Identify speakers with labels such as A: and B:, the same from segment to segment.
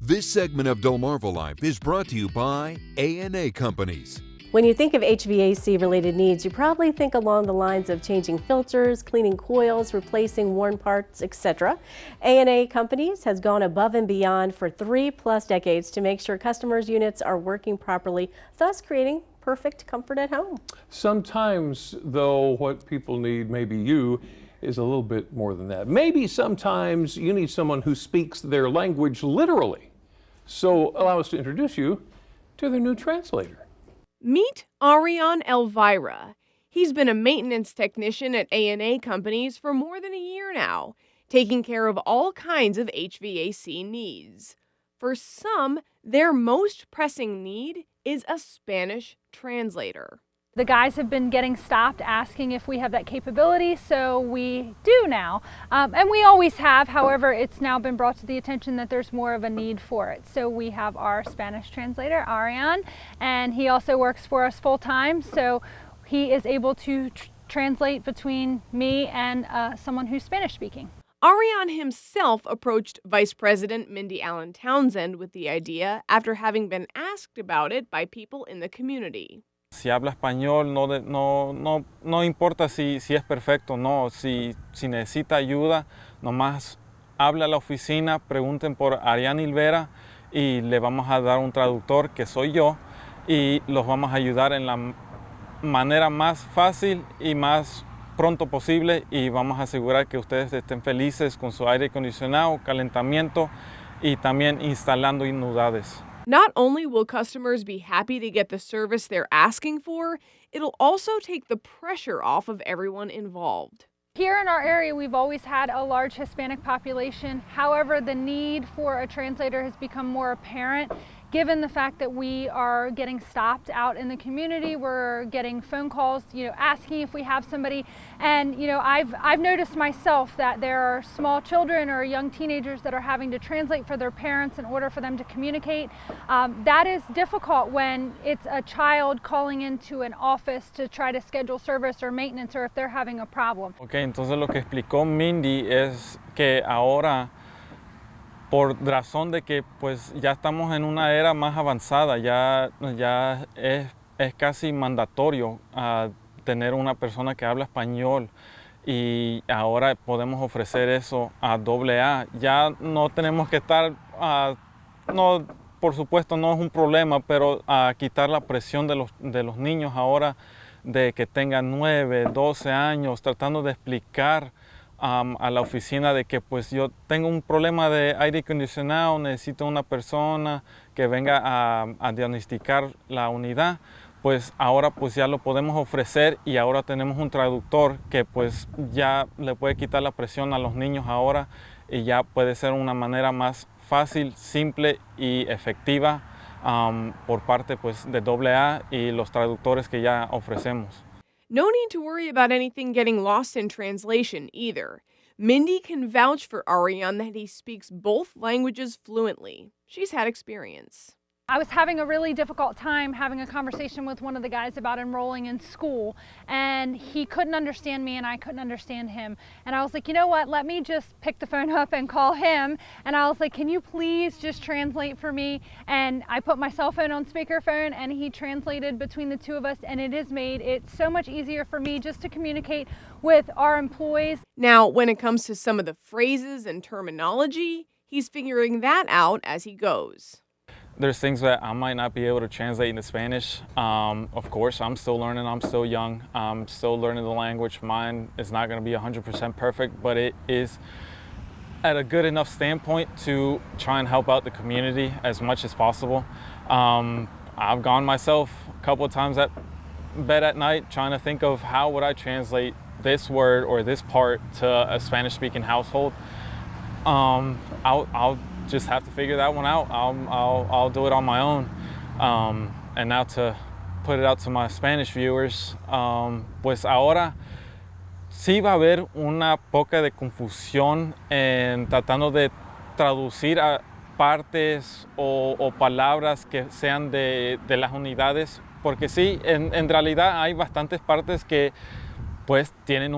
A: This segment of DelmarvaLife is brought to you by A&A Companies.
B: When you think of HVAC-related needs, you probably think along the lines of changing filters, cleaning coils, replacing worn parts, etc. A&A Companies has gone above and beyond for 3+ decades to make sure customers' units are working properly, thus creating perfect comfort at home.
C: Sometimes, though, what people need, maybe you, is a little bit more than that. Maybe sometimes you need someone who speaks their language literally. So allow us to introduce you to their new translator.
D: Meet Arian Elvira. He's been a maintenance technician at A&A Companies for more than a year now, taking care of all kinds of HVAC needs. For some, their most pressing need is a Spanish translator.
E: The guys have been getting stopped asking if we have that capability, so we do now. And we always have, however, it's now been brought to the attention that there's more of a need for it. So we have our Spanish translator, Arian, and he also works for us full-time, so he is able to translate between me and someone who's Spanish-speaking.
D: Arian himself approached Vice President Mindy Allen Townsend with the idea after having been asked about it by people in the community.
F: Si habla español, no importa si es perfecto o no. Si necesita ayuda, nomás hable a la oficina, pregunten por Arian Elvira y le vamos a dar un traductor, que soy yo, y los vamos a ayudar en la manera más fácil y más pronto posible, y vamos a asegurar que ustedes estén felices con su aire acondicionado, calentamiento y también instalando unidades.
D: Not only will customers be happy to get the service they're asking for, it'll also take the pressure off of everyone involved.
E: Here in our area, we've always had a large Hispanic population. However, the need for a translator has become more apparent given the fact that we are getting stopped out in the community. We're getting phone calls, asking if we have somebody. And, I've noticed myself that there are small children or young teenagers that are having to translate for their parents in order for them to communicate. That is difficult when it's a child calling into an office to try to schedule service or maintenance, or if they're having a problem.
F: Okay, entonces lo que explicó Mindy es que ahora, por razón de que pues ya estamos en una era más avanzada, ya es casi mandatorio tener una persona que habla español, y ahora podemos ofrecer eso a AA. Ya no tenemos que estar, no, por supuesto no es un problema, pero a quitar la presión de los niños ahora, de que tengan 9, 12 años, tratando de explicar a la oficina de que pues yo tengo un problema de aire acondicionado, necesito una persona que venga a diagnosticar la unidad. Pues ahora pues ya lo podemos ofrecer, y ahora tenemos un traductor que pues ya le puede quitar la presión a los niños ahora, y ya puede ser una manera más fácil, simple y efectiva por parte pues de AA y los traductores que ya ofrecemos.
D: No need to worry about anything getting lost in translation either. Mindy can vouch for Arian that he speaks both languages fluently. She's had experience.
E: I was having a really difficult time having a conversation with one of the guys about enrolling in school, and he couldn't understand me and I couldn't understand him. And I was like, you know what, let me just pick the phone up and call him. And I was like, can you please just translate for me? And I put my cell phone on speakerphone, and he translated between the two of us, and it has made it so much easier for me just to communicate with our employees.
D: Now, when it comes to some of the phrases and terminology, he's figuring that out as he goes.
F: There's things that I might not be able to translate into Spanish. Of course, I'm still learning, I'm still young, I'm still learning the language. Mine is not gonna be 100% perfect, but it is at a good enough standpoint to try and help out the community as much as possible. I've gone myself a couple of times at bed at night trying to think of how would I translate this word or this part to a Spanish-speaking household. I'll just have to figure that one out. I'll do it on my own. And now to put it out to my Spanish viewers, pues ahora sí va a haber una poca de confusión en tratando de traducir a partes o palabras que sean de las unidades, porque sí, en realidad hay bastantes partes que pues tienen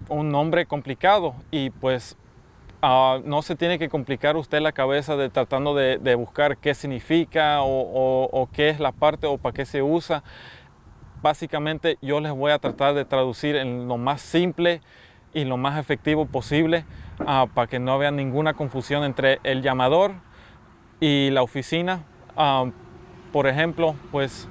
F: un nombre complicado, y pues no se tiene que complicar usted la cabeza de tratando de buscar qué significa o qué es la parte o para qué se usa. Básicamente yo les voy a tratar de traducir en lo más simple y lo más efectivo posible para que no haya ninguna confusión entre el llamador y la oficina. Por ejemplo, pues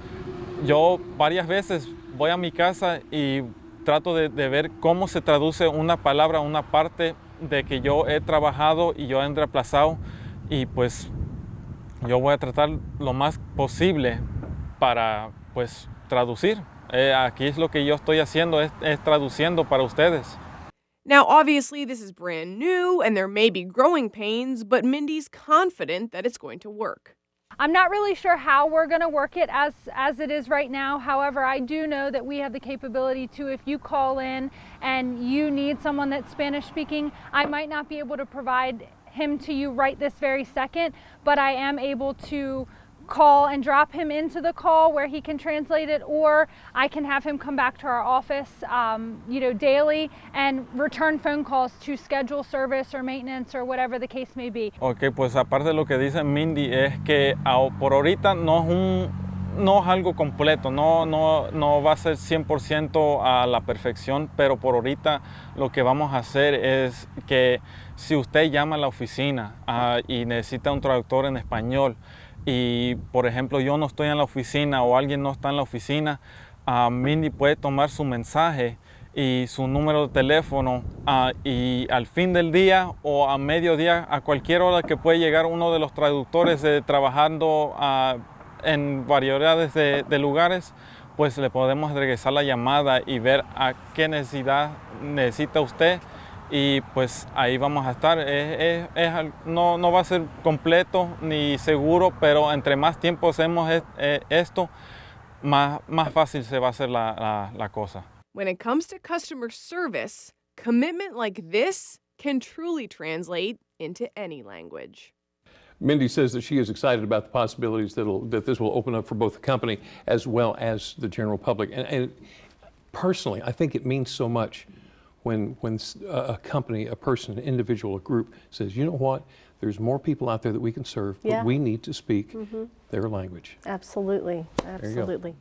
F: yo varias veces voy a mi casa y trato de ver cómo se traduce una palabra, una parte de que yo he trabajado y yo he reemplazado, y pues yo voy a tratar lo más posible para pues traducir. Aquí es lo que yo estoy haciendo, es traduciendo para ustedes.
D: Now, obviously, this is brand new and there may be growing pains, but Mindy's confident that it's going to work.
E: I'm not really sure how we're going to work it as it is right now. However, I do know that we have the capability to, if you call in and you need someone that's Spanish speaking, I might not be able to provide him to you right this very second, but I am able to call and drop him into the call where he can translate it, or I can have him come back to our office daily and return phone calls to schedule service or maintenance or whatever the case may be.
F: Ok, pues aparte de lo que dice Mindy es que por ahorita no es algo completo, no va a ser 100% a la perfección, pero por ahorita lo que vamos a hacer es que si usted llama a la oficina y necesita un traductor en español, y por ejemplo yo no estoy en la oficina o alguien no está en la oficina, Mindy puede tomar su mensaje y su número de teléfono y al fin del día o a mediodía, a cualquier hora que puede llegar uno de los traductores trabajando en variedades de lugares, pues le podemos regresar la llamada y ver a qué necesidad necesita usted, y pues ahí vamos a estar. No va a ser completo ni seguro, pero entre más tiempo hacemos esto, más fácil se va a hacer la cosa.
D: When it comes to customer service, commitment like this can truly translate into any language.
C: Mindy says that she is excited about the possibilities that this will open up for both the company as well as the general public. And personally, I think it means so much when a company, a person, an individual, a group says, you know what, there's more people out there that we can serve, but we need to speak their language.
B: Absolutely, absolutely.